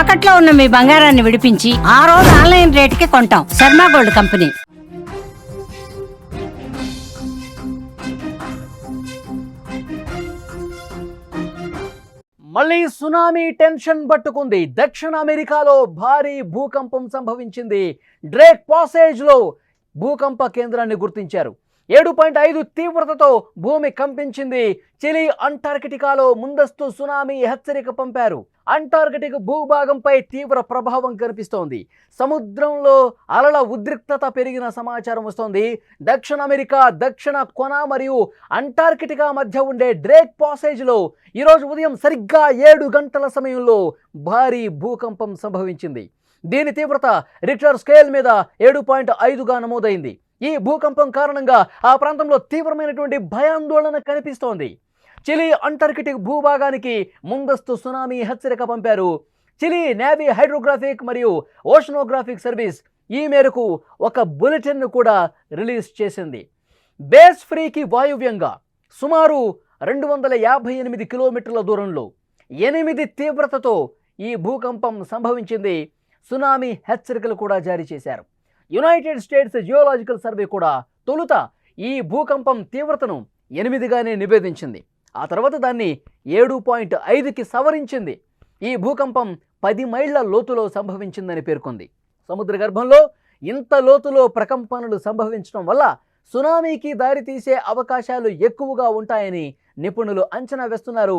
తాకట్లో ఉన్న మీ బంగారాన్ని విడిపించి ఆ రోజు ఆన్లైన్ రేటుకి కొంటాం. Sharma gold company. మళ్ళీ సునామీ టెన్షన్ పట్టుకుంది. దక్షిణ అమెరికాలో భారీ భూకంపం సంభవించింది. డ్రేక్ పాసేజ్లో భూకంప కేంద్రాన్ని గుర్తించారు. 7.5 తీవ్రతతో భూమి కంపించింది. చిలీ అంటార్కిటికాలో ముందస్తు సునామీ హెచ్చరిక పంపారు. అంటార్కిటిక్ భూభాగంపై తీవ్ర ప్రభావం కనిపిస్తోంది. సముద్రంలో అలల ఉద్రిక్తత పెరిగిన సమాచారం వస్తోంది. దక్షిణ అమెరికా దక్షిణ కొన మరియు అంటార్కిటికా మధ్య ఉండే డ్రేక్ పాసేజ్లో ఈరోజు ఉదయం సరిగ్గా 7 గంటల సమయంలో భారీ భూకంపం సంభవించింది. దీని తీవ్రత రిక్టర్ స్కేల్ మీద 7.5గా నమోదైంది. ఈ భూకంపం కారణంగా ఆ ప్రాంతంలో తీవ్రమైనటువంటి భయాందోళన కనిపిస్తోంది. చిలీ అంటార్కిటిక్ భూభాగానికి ముందస్తు సునామీ హెచ్చరిక పంపారు. చిలీ నేవీ హైడ్రోగ్రాఫిక్ మరియు ఓషనోగ్రాఫిక్ సర్వీస్ ఈ మేరకు ఒక బులెటిన్ను కూడా రిలీజ్ చేసింది. బేస్ ఫ్రీకి వాయువ్యంగా సుమారు 258 కిలోమీటర్ల దూరంలో 8 తీవ్రతతో ఈ భూకంపం సంభవించింది. సునామీ హెచ్చరికలు కూడా జారీ చేశారు. యునైటెడ్ స్టేట్స్ జియోలాజికల్ సర్వే కూడా తొలుత ఈ భూకంపం తీవ్రతను 8గానే నివేదించింది. ఆ తర్వాత దాన్ని 7.5కి సవరించింది. ఈ భూకంపం 10 మైళ్ళ లోతులో సంభవించిందని పేర్కొంది. సముద్ర గర్భంలో ఇంత లోతులో ప్రకంపనలు సంభవించడం వల్ల సునామీకి దారితీసే అవకాశాలు ఎక్కువగా ఉంటాయని నిపుణులు అంచనా వేస్తున్నారు.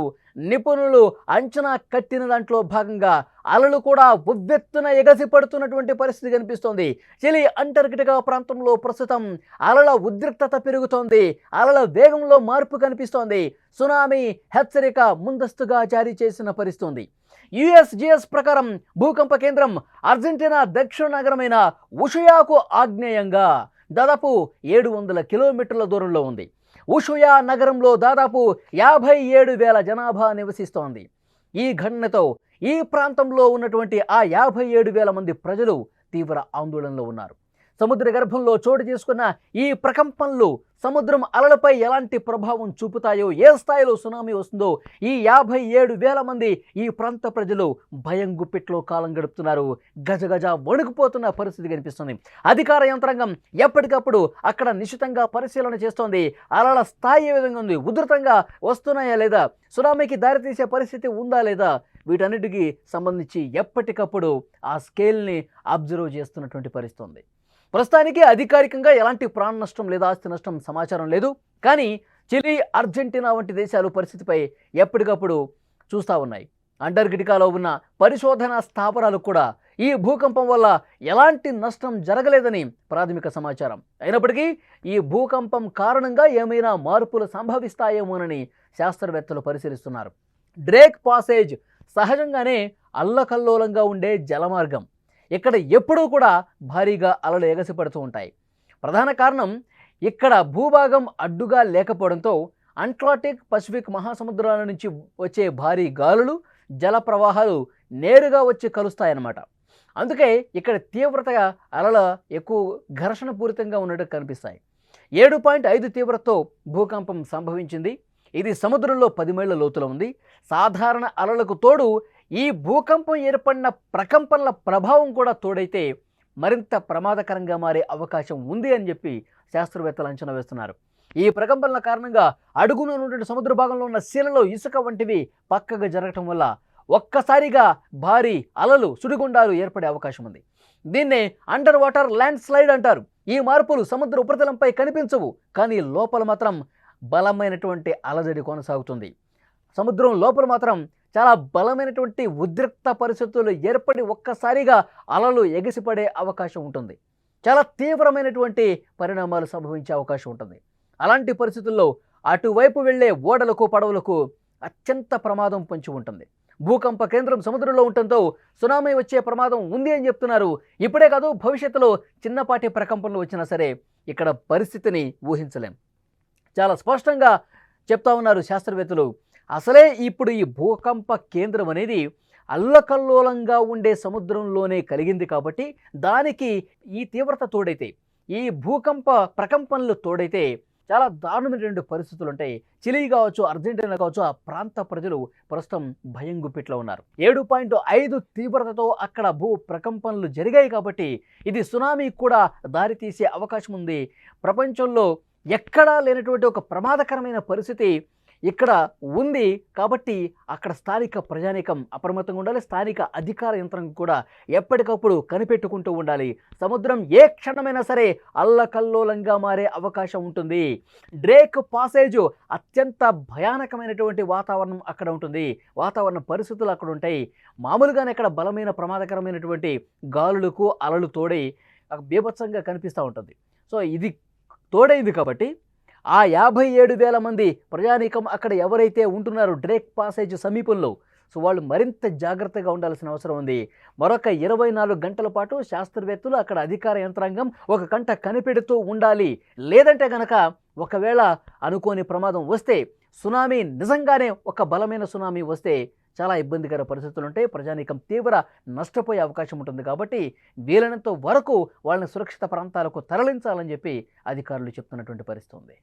నిపుణులు అంచనా కట్టిన దాంట్లో భాగంగా అలలు కూడా ఉవ్వెత్తున ఎగసిపడుతున్నటువంటి పరిస్థితి కనిపిస్తోంది. చిలీ అంటార్కిటికా ప్రాంతంలో ప్రస్తుతం అలల ఉద్రిక్తత పెరుగుతోంది. అలల వేగంలో మార్పు కనిపిస్తోంది. సునామీ హెచ్చరిక ముందస్తుగా జారీ చేసిన పరిస్థితి. యుఎస్జిఎస్ ప్రకారం భూకంప కేంద్రం అర్జెంటీనా దక్షిణ నగరమైన ఉషుయాకు ఆగ్నేయంగా దాదాపు 700 కిలోమీటర్ల దూరంలో ఉంది. ఉషుయా నగరంలో దాదాపు 57,000 జనాభా నివసిస్తోంది. ఈ ఘటనతో ఈ ప్రాంతంలో ఉన్నటువంటి ఆ 57,000 మంది ప్రజలు తీవ్ర ఆందోళనలో ఉన్నారు. సముద్ర గర్భంలో చోటు చేసుకున్న ఈ ప్రకంపనలు సముద్రం అలలపై ఎలాంటి ప్రభావం చూపుతాయో, ఏ స్థాయిలో సునామీ వస్తుందో ఈ 57,000 మంది ఈ ప్రాంత ప్రజలు భయం గుప్పిట్లో కాలం గడుపుతున్నారు. గజగజ వణుకుపోతున్న పరిస్థితి కనిపిస్తుంది. అధికార యంత్రాంగం ఎప్పటికప్పుడు అక్కడ నిశితంగా పరిశీలన చేస్తోంది. అలల స్థాయి ఏ విధంగా ఉంది, ఉధృతంగా వస్తున్నాయా లేదా, సునామీకి దారితీసే పరిస్థితి ఉందా లేదా, వీటన్నిటికీ సంబంధించి ఎప్పటికప్పుడు ఆ స్కేల్ని అబ్జర్వ్ చేస్తున్నటువంటి పరిస్థితి ఉంది. ప్రస్తుతానికి అధికారికంగా ఎలాంటి ప్రాణ నష్టం లేదా ఆస్తి నష్టం సమాచారం లేదు. కానీ చిలీ, అర్జెంటీనా వంటి దేశాలు పరిస్థితిపై ఎప్పటికప్పుడు చూస్తూ ఉన్నాయి. అంటార్కిటికాలో ఉన్న పరిశోధనా స్థావరాలు కూడా ఈ భూకంపం వల్ల ఎలాంటి నష్టం జరగలేదని ప్రాథమిక సమాచారం. అయినప్పటికీ ఈ భూకంపం కారణంగా ఏమైనా మార్పులు సంభవిస్తాయేమోనని శాస్త్రవేత్తలు పరిశీలిస్తున్నారు. డ్రేక్ పాసేజ్ సహజంగానే అల్లకల్లోలంగా ఉండే జలమార్గం. ఇక్కడ ఎప్పుడూ కూడా భారీగా అలలు ఎగసిపడుతూ ఉంటాయి. ప్రధాన కారణం ఇక్కడ భూభాగం అడ్డుగా లేకపోవడంతో అట్లాంటిక్, పసిఫిక్ మహాసముద్రాల నుంచి వచ్చే భారీ గాలులు, జల ప్రవాహాలు నేరుగా వచ్చి కలుస్తాయన్నమాట. అందుకే ఇక్కడ తీవ్రతగా అలల ఎక్కువ ఘర్షణ పూరితంగా ఉన్నట్టు కనిపిస్తాయి. 7.5 తీవ్రతతో భూకంపం సంభవించింది. ఇది సముద్రంలో 10 మైళ్ళ లోతులో ఉంది. సాధారణ అలలకు తోడు ఈ భూకంపం ఏర్పడిన ప్రకంపనల ప్రభావం కూడా తోడైతే మరింత ప్రమాదకరంగా మారే అవకాశం ఉంది అని చెప్పి శాస్త్రవేత్తలు అంచనా వేస్తున్నారు. ఈ ప్రకంపనల కారణంగా అడుగున ఉన్నటువంటి సముద్ర భాగంలో ఉన్న శిలలో ఇసుక వంటివి పక్కగా జరగటం వల్ల ఒక్కసారిగా భారీ అలలు, సుడిగుండాలు ఏర్పడే అవకాశం ఉంది. దీన్నే అండర్ వాటర్ ల్యాండ్ స్లైడ్ అంటారు. ఈ మార్పులు సముద్ర ఉపరితలంపై కనిపించవు, కానీ లోపల మాత్రం బలమైనటువంటి అలజడి కొనసాగుతుంది. సముద్రం లోపల మాత్రం చాలా బలమైనటువంటి ఉద్రిక్త పరిస్థితులు ఏర్పడి ఒక్కసారిగా అలలు ఎగిసిపడే అవకాశం ఉంటుంది. చాలా తీవ్రమైనటువంటి పరిణామాలు సంభవించే అవకాశం ఉంటుంది. అలాంటి పరిస్థితుల్లో అటువైపు వెళ్లే ఓడలకు, పడవలకు అత్యంత ప్రమాదం పొంచి ఉంటుంది. భూకంప కేంద్రం సముద్రంలో ఉండటంతో సునామీ వచ్చే ప్రమాదం ఉంది అని చెప్తున్నారు. ఇప్పుడే కాదు, భవిష్యత్తులో చిన్నపాటి ప్రకంపనలు వచ్చినా సరే ఇక్కడ పరిస్థితిని ఊహించలేం. చాలా స్పష్టంగా చెప్తా ఉన్నారు శాస్త్రవేత్తలు. అసలే ఇప్పుడు ఈ భూకంప కేంద్రం అనేది అల్లకల్లోలంగా ఉండే సముద్రంలోనే కలిగింది కాబట్టి దానికి ఈ తీవ్రత తోడైతే, ఈ భూకంప ప్రకంపనలు తోడైతే చాలా దారుణమైనటువంటి పరిస్థితులు ఉంటాయి. చిలీ కావచ్చు, అర్జెంటీనా కావచ్చు, ఆ ప్రాంత ప్రజలు ప్రస్తుతం భయం గుప్పిట్లో ఉన్నారు. 7.5 తీవ్రతతో అక్కడ భూ ప్రకంపనలు జరిగాయి కాబట్టి ఇది సునామీకి కూడా దారితీసే అవకాశం ఉంది. ప్రపంచంలో ఎక్కడా లేనటువంటి ఒక ప్రమాదకరమైన పరిస్థితి ఇక్కడ ఉంది కాబట్టి అక్కడ స్థానిక ప్రజానీకం అప్రమత్తంగా ఉండాలి. స్థానిక అధికార యంత్రాంగం కూడా ఎప్పటికప్పుడు కనిపెట్టుకుంటూ ఉండాలి. సముద్రం ఏ క్షణమైనా సరే అల్లకల్లోలంగా మారే అవకాశం ఉంటుంది. డ్రేక్ పాసేజ్ అత్యంత భయానకమైనటువంటి వాతావరణం అక్కడ ఉంటుంది. వాతావరణ పరిస్థితులు అక్కడ ఉంటాయి. మామూలుగానే అక్కడ బలమైన ప్రమాదకరమైనటువంటి గాలులకు అలలు తోడై బీభత్సంగా కనిపిస్తూ ఉంటుంది. సో ఇది తోడైంది కాబట్టి ఆ 57,000 మంది ప్రజానీకం అక్కడ ఎవరైతే ఉంటున్నారో డ్రేక్ పాసేజ్ సమీపంలో, సో వాళ్ళు మరింత జాగ్రత్తగా ఉండాల్సిన అవసరం ఉంది. మరొక 24 గంటల పాటు శాస్త్రవేత్తలు అక్కడ అధికార యంత్రాంగం ఒక కంట కనిపెడుతూ ఉండాలి. లేదంటే గనక ఒకవేళ అనుకోని ప్రమాదం వస్తే, సునామీ నిజంగానే ఒక బలమైన సునామీ వస్తే చాలా ఇబ్బందికర పరిస్థితులు ఉంటాయి. ప్రజానీకం తీవ్ర నష్టపోయే అవకాశం ఉంటుంది. కాబట్టి వీలైనంత వరకు వాళ్ళని సురక్షిత ప్రాంతాలకు తరలించాలని చెప్పి అధికారులు చెప్తున్నటువంటి పరిస్థితి ఉంది.